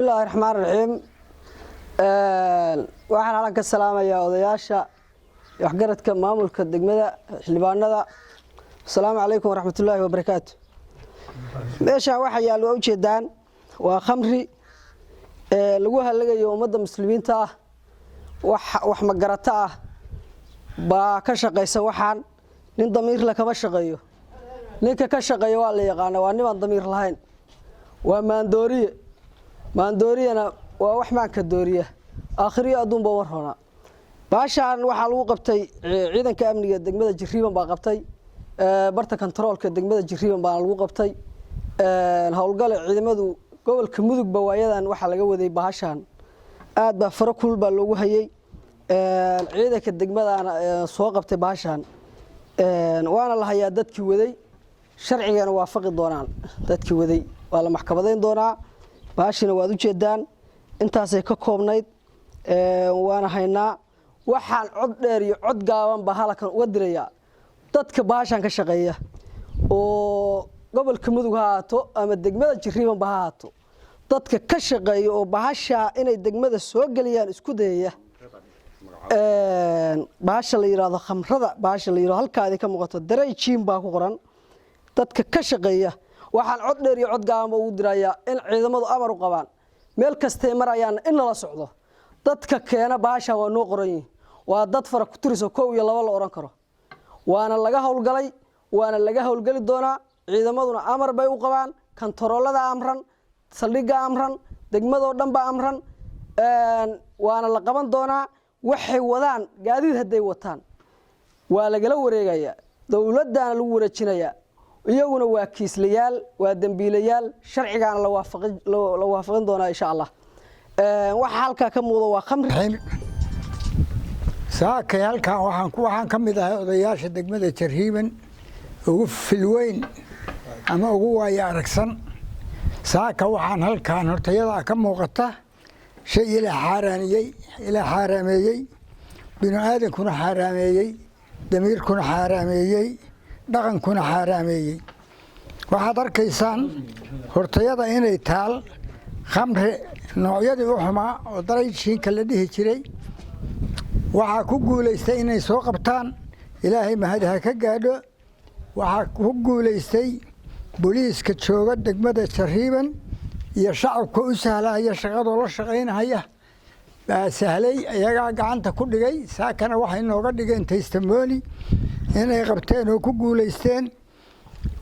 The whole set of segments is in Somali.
بسم الله الرحمن الرحيم waxaan halkan ka salaamayaa odayaasha waxgaradka maamulka degmada xildhibaanada assalaamu calaykum waraxmatullaahi wabarakaatu meesha waxa yaalo u jeedaan waa khamri lagu halagayo ummadda muslimiinta ah wax magarata ah baa ka shaqeysa waxaan nin damiir la kama shaqeeyo ninka ka shaqeeyo waa la yaqaan waa niman damiir lahayn waa maandooriyana waa wax maanka dooriya aakhiriyo adduunba war hona baashaan waxaa lagu qabtay ciidanka amniga degmada Jiriban baa qabtay barta controlka degmada Jiriban baa lagu qabtay howlgale ciidamadu gobolka mudug bawaayadan waxa laga waday baashaan aad baa faro kulul baa loogu hayay ciidanka degmadana soo qabtay baashaan waana la hayaa dadkii waday sharcigana waafaqi doonaan dadkii waday waa la maxkamadeyn doonaa baashina waad u jeedaan intaasay ka koobnayd waana haynaa waxaan cod dheer iyo cod gaaban baa halkan uga diraya dadka baashan ka shaqeeya oo gobolka mudug ha haato ama degmada Jiriban ba ha haato dadka ka shaqeeya oo baasha inay degmada soo galiyaan isku dayaya baasha la yiraahdo khamrada baasha la yiraahdo halkaadi ka muuqato darayjiin baa ku qoran dadka ka shaqeeya waxaan cod dheer iyo cod gaaban ugu diraya in ciidamadu amar u qabaan meel kastay marayaan in la socdo dadka keena baasha waa noo qoran yihiin waa dad fara ku tiriso 1 iyo 2 la oran karo waana laga howlgalay waana laga howlgali doonaa ciidamaduna amar bay u qabaan kantaroolada amran saldhiga amran degmadoo dhan ba amran waana la qaban doonaa waxay wadaan gaadiid haday wataan waa lagala wareegaya dawladana lagu wareejinaya iyaguna waa kiislayaal waa dambiilayaal sharcigan la waafaqin doona insha Allah waxa halka ka muuqdo waa khamri saakay halkan waxaan ka mid ahay odayaasha degmada Jiriban ugu filweyn ama ugu waaya aragsan saaka waxaan halkan hortayada ka muuqata shay ila xaraameeyay binu aadankuna xaraameeyay damiirkuna xaraameeyay dhaqankuna xaraameeyay waxaad arkaysaan hortayada inay taal khamri noocyadii u xumaa oo darayjiinka la dhihi jiray waxa ku guuleystay inay soo qabtaan ilaahay mahadaha ka gaadho waxa ku guuleystay booliiska jooga degmada Jiriban iyo shacabka u sahlaya shaqada la shaqeynaya baa sahlay ayaga gacanta ku dhigay saakana waxay nooga dhigeen testimony inay qabteen oo ku guuleysteen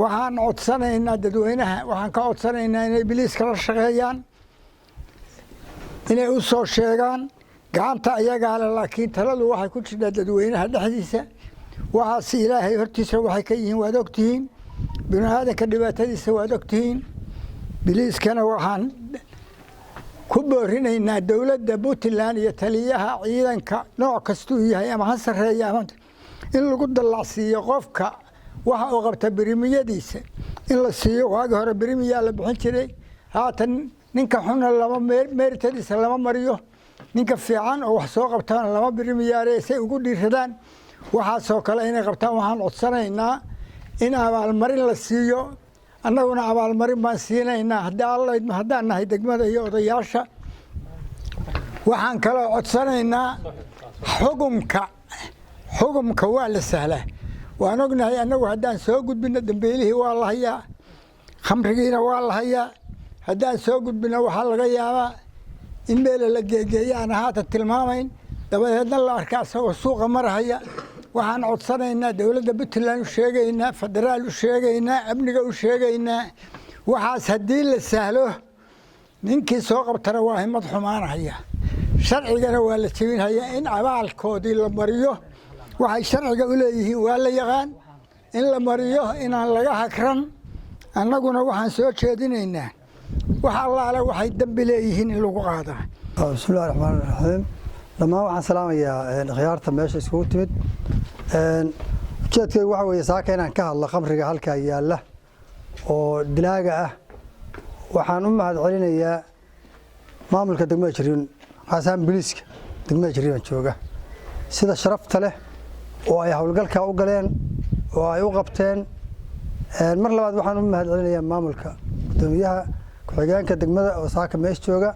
waxaan codsanaynaa dadweynaha waxaan ka codsanaynaa inay booliiska la shaqeeyaan inay u soo sheegaan gacanta ayaga laakiin taladu waxay ku jirtaa dadweynaha dhexdiisa waxaas ilaahay hortiisa waxay ka yihiin waad ogtihiin binu aadanka dhibaatadiisa waad ogtihiin booliiskana waxaan ku boorinaynaa dawladda Puntland iyo taliyaha ciidanka nooc kasta uu yahay ama ha sareeyo ama in lagu dalacsiiyo qofka waxa uu qabta birimiyadiisa in la siiyo waagi hore birimiya la bixin jiray haatan ninka xun lama meertadiisa lama mariyo ninka fiican oo wax soo qabtaan lama birimiyaareysa ugu dhiiradaan waxa soo kale inay qabtaan waxaan codsanaynaa in abaalmarin la siiyo annaguna abaalmarin baan siinaynaa haddaan nahay degmada iyo odayaasha waxaan kale codsanaynaa xukunka waa la sahlaa waan ognahay annagu haddaan soo gudbino dambeelihii waa la hayaa khamrigiina waa la hayaa haddaan soo gudbino waxaa laga yaabaa in meel la geegeeyo aan haatan tilmaamayn dabadeedna la arkaa asagoo suuqa marahaya waxaan codsanaynaa dawladda Puntland u sheegaynaa federaal u sheegaynaa amniga u sheegaynaa waxaas haddii la sahlo ninkii soo qabtana waa himad xumaanaya sharcigana waa la jebinaya in abaalkoodii la mariyo waxay sharciga u leeyihiin waa la yaqaan in la mariyo inaan laga hakran annaguna waxaan soo jeedinaynaa wax allaale waxay dambi leeyihiin in lagu qaado bismillaahir rahmaanir rahiim lamaan waxaan salaamayaa khiyaarta meesha isku timid ujeedkaygu waxa weeye saaka inaan ka hadlo khamriga halka yaalla oo dilaaga ah waxaan u mahad celinayaa maamulka degmada Jiriban xasan booliiska degmada Jiriban jooga sida sharafta leh oo ay howlgalka u galeen oo ay u qabteen mar labaad waxaan u mahad celinayaa maamulka gudoomiyaha ku-xigeenka degmada oo saaka meesha jooga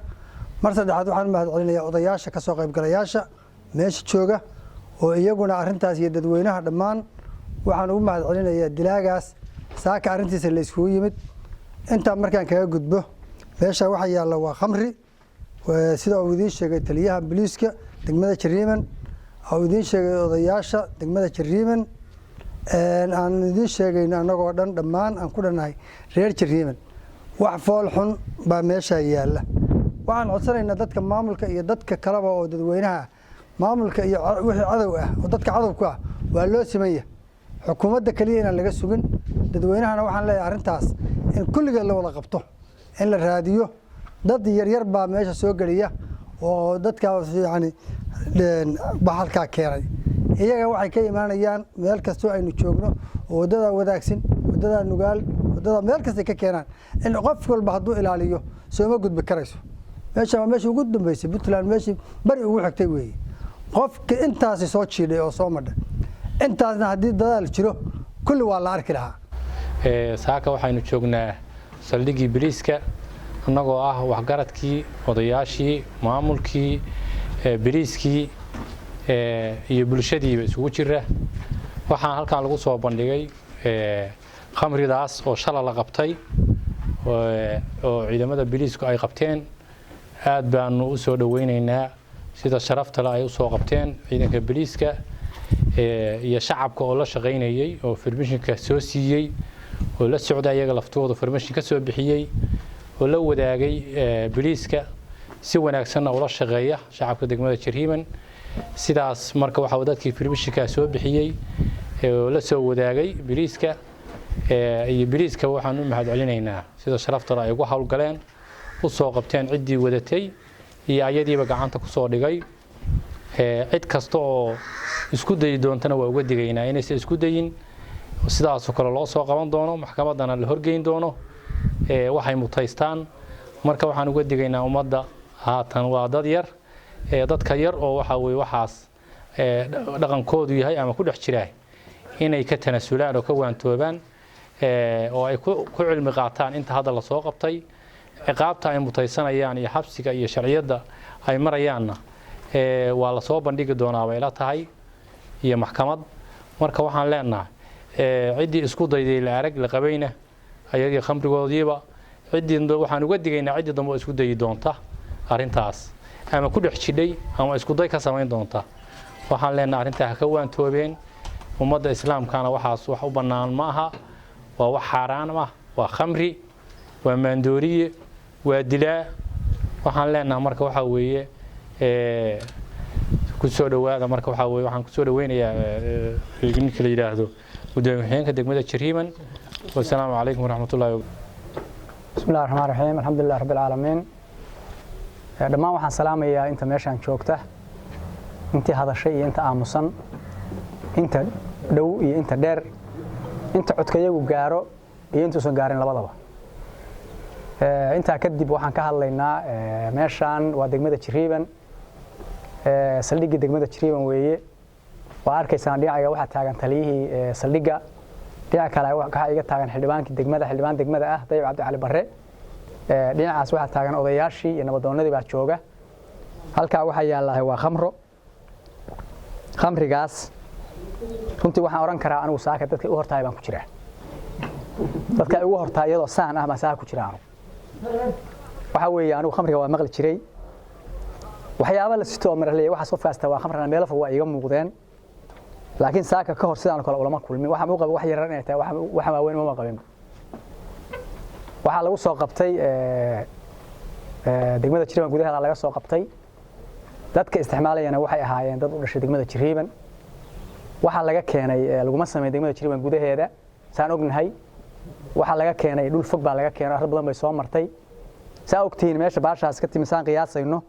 mar saddexaad waxaan u mahad celinayaa odayaasha ka soo qaybgalayaasha meesha jooga oo iyaguna arrintaas iyo dadweynaha dhammaan waxaan ugu mahad celinayaa dilaagaas saaka arrintiisa la iskugu yimid intaa markaan kaga gudbo meesha waxaa yaalla waa khamri sida uu idiin sheegay taliyaha booliiska degmada Jariiman oo idiin sheegay odayaasha degmada Jariiman aan idiin sheegayna anagoo dhan dhammaan aan ku dhanahay reer Jariiman wax fool xun baa meesha yaalla waxaan codsanaynaa dadka maamulka iyo dadka kaleba oo dadweynaha maamulka iyo wixii cadow ah oo dadka cadowka ah waa loo simeeyaa xukuumadda kaliya inaan laga sugin dadweynahana waxaan leeyahay arrintaas in kulligeed la wada qabto in la raadiyo dad yaryar baa meesha soo geliya oo dadkaas yani bahalkaa keenay iyaga waxay ka imaanayaan meel kastoo aynu joogno oo waddada wadaagsan waddada nugaal waddada meel kasta ka keenaan in qof walba hadduu ilaaliyo sooma gudbi karayso meesha waa meeshii ugu dambeysay Puntland meeshii bari ugu xigtay weeye qofka intaasi soo jiidhay oo soo madhay intaasna haddii dadaal jiro kulli waa la arki lahaa saaka waxaynu joognaa saldhiggii booliiska annagoo ah waxgaradkii odayaashii maamulkii booliiskii iyo bulshadiiba isugu jira waxaan halkan lagu soo bandhigay khamridaas oo shala la qabtay oo ciidamada booliisku ay qabteen aad baanu u soo dhaweynaynaa sida sharafta leh ay u soo qabteen ciidanka booliiska iyo shacabka oo la shaqeynayay oo permissionka soo siiyay oo la socday ayaga laftooda permission ka soo bixiyay oo la wadaagay booliiska si wanaagsan oo la shaqeeya shacabka degmada Jariiman sidaas marka waxa dadkii permissionka soo bixiyay oo la soo wadaagay booliiska iyo booliiska waxaan u mahad celinaynaa sida sharafta leh ay ugu hawlgaleen u soo qabteen ciddii wadatay iyo ayadiiba gacanta ku soo dhigay cid kasta oo isku day doontana waa uga digaynaa inaysan isku dayin sidaas oo kale loo soo qaban doono maxkamadana la horgeyn doono waxay mutaystaan marka waxaan uga digaynaa ummadda haatan waa dad yar dadka yar oo waxa weeye waxaas dhaqankoodu yahay ama ku dhex jiraa inay ka tanasulaan oo ka waantoobaan oo ay ku cilmi qaataan inta hadda la soo qabtay ciqaabta ay mutaysanayaan iyo xabsiga iyo sharciyada ay marayaanna waa la soo bandhigi doonaa way la tahay iyo maxkamad marka waxaan leenahay ciddii isku dayday la arag la qabayna ayagii khamrigoodiiba ciddii waxaan uga digaynaa ciddii dambe isku dayi doonta arrintaas ama ku dhex jidhay ama isku day ka samayn doonta waxaan leenahay arrintaa ka waantoobeen ummadda islaamkana waxaas wax u bannaan ma aha waa wax xaaraan ah waa khamri waa maandooriye waa dilaa waxaan leenahay marka waxa weeye ku soo dhawaada marka waxa weeye waxaan ku soo dhaweynayaa ninka la yiraahdo gudoomiyaha degmada Jariiman والسلام عليكم ورحمة الله وبركاته. بسم الله الرحمن الرحيم الحمد لله رب العالمين. دمان waxaan salaamayaa inta meeshan joogta intii hadashay iyo inta aamusan inta dhow iyo inta dheer inta codkayagu gaaro iyo inta soo gaarin labadaba inta kadib waxaan ka hadlaynaa meeshan waa degmada Jariiman saldhigii degmada Jariiman weeye waa arkaysaan dhinaca waxa taagan taliyihii saldhiga dhinaca kale waxa iga taagan xildhibaan degmada ah Dayib Cabdi Cali Barre dhinacaas waxa taagan odayaashii iyo nabadoonnadii baa jooga halka waxa yaala waa khamrigaas runtii waxaan oran karaa anigu saaka dadka u hortaay baan ku jiraa dadka ugu hortaay iyadoo saan ah ma saaka ku jiraan waxa weeye anigu khamriga waa maqli jiray waxyaabo la sito marley waxa soo faasta waa khamrana meel fog waa iga muuqdeen laakiin saaka ka hor sidaan kale ulama kulmin waxa uu qabo wax yar inay tahay waxa ma weyn uma qabin waxa lagu soo qabtay degmada Jariiman gudaheeda laga soo qabtay dadka isticmaalayana waxay ahaayeen dad u dhashay degmada Jariiman waxa laga keenay lagu ma sameeyay degmada Jariiman gudaheeda saan ognahay waxa laga keenay dhul fog baa laga keenay arrin badan bay soo martay saa ogtiin meesha baashaas ka timisaan qiyaasayno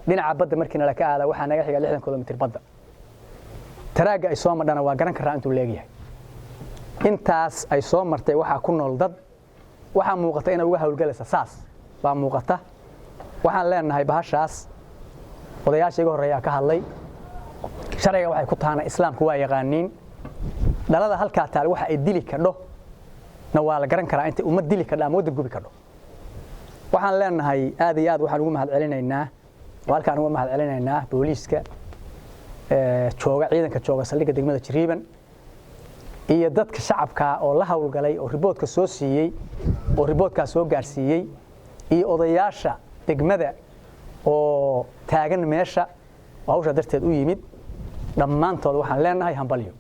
dhinaca badda markii la ka aada waxa naga xiga 60 kilomitir badda taraaga ay soo madhana waa garan karaa intuu leeyahay intaas ay soo martay waxa ku nool dad waxa muuqata in uga hawlgalaysa saas baa muuqata waxaan leenahay bahashaas odayaasha iga horeeya ka hadlay sharciga waxay ku taana islaamku waa yaqaaniin dhalada halka taal waxa ay dili kadho na waa la garan karaa inta umad dili kadha ama wada gubi kadho waxaan leenahay aad iyo aad waxaan ugu mahad celinaynaa halkaan ugu mahad celinaynaa booliiska jooga ciidanka jooga saldhigga degmada Jariiban iyo dadka shacabka oo la hawlgalay oo riboodka soo siiyay oo riboodka soo gaarsiiyay iyo odayaasha degmada oo taagan meesha hawsha darteed u yimid dhammaantood waxaan leenahay hambalyo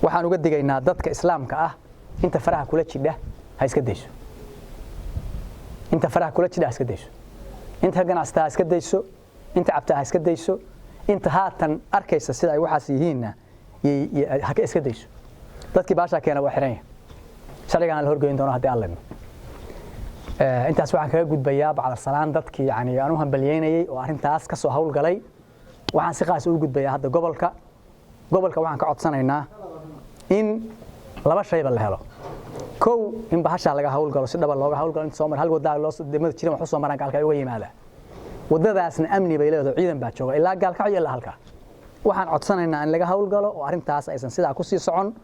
waxaan uga digaynaa dadka islaamka ah inta faraha kula jidha ha iska dayso inta faraha kula jidha ha iska dayso inta ganacsatada ha iska dayso inta cabta ha iska dayso inta haatan arkaysa sida ay waxaas yihiinna ha iska dayso dadkii baasha keena waa xiran yahay sharcigan la horgeyn doono hadii alla intaas waxaan kaga gudbayaa bacda salaan dadkii yani aan u hambalyeynayay oo arintaas ka soo hawlgalay waxaan si qaas u gudbayaa hadda gobolka waxaan ka codsanaynaa in laba shayba la helo kow in bahasha laga hawlgalo si dhab looga hawlgalo inta Soomaali hal wada loo degmada Jariiban wax soo maraan galka ay uga yimaada wadadaasna amni bay leedahay ciidan baa jooga ilaa galka iyo ilaa halka waxaan codsanaynaa in laga hawlgalo oo arintaas aysan sidaa ku sii socon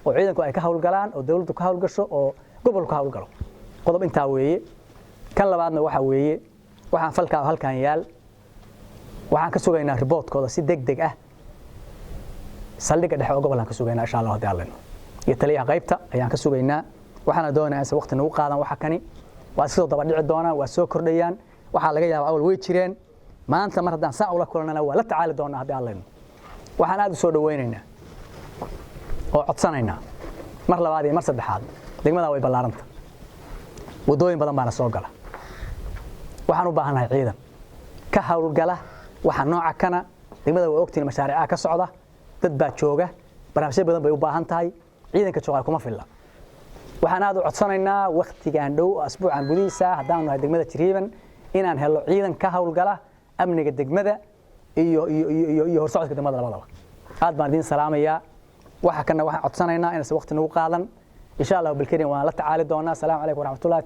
oo ciidanku ay ka hawlgalaan oo dawladdu ka hawlgasho oo gobolku ka hawlgalo qodob intaa weeye kan labaadna waxa weeye waxaan falkaa halkan yaal waxaan ka sugaynaa riboodkooda si degdeg ah saldhigga dhexe oo gobolka ka sugaynaa insha Allah hadii alla iyo taliyaha qaybta ayaan ka sugaynaa waxaana doonayaa in waqti nagu qaadan waxa kani waa sidoo daba dhici doona waa soo kordhayaan waxa laga yaabaa awal way jireen maanta mar haddaan saa ula kulanana waa la tacaali doonaa hadii alla waxaan aad u soo dhaweynaynaa oo codsanaynaa mar labaad iyo mar saddexaad degmada way ballaaranta wadooyin badan baana soo gala waxaan u baahanahay ciidan ka hawlgala waxa nooca kana degmada way ogtiin mashaariica ka socda dad baa jooga barnaamijyo badan bay u baahan tahay ciidanka jooga kuma filla waxaan aad u codsanaynaa waqtigan dhow asbuucan gudihiisa haddaan nahay degmada Jariiban inaan helo ciidan ka hawlgala amniga degmada iyo horsocodka degmada labadaba aad baan idin salaamayaa waxa kana waxaan codsanaynaa in waqti nagu qaadan insha Allah bilkariin waan la tacaali doonaa. Assalaamu calaykum waraxmatullaahi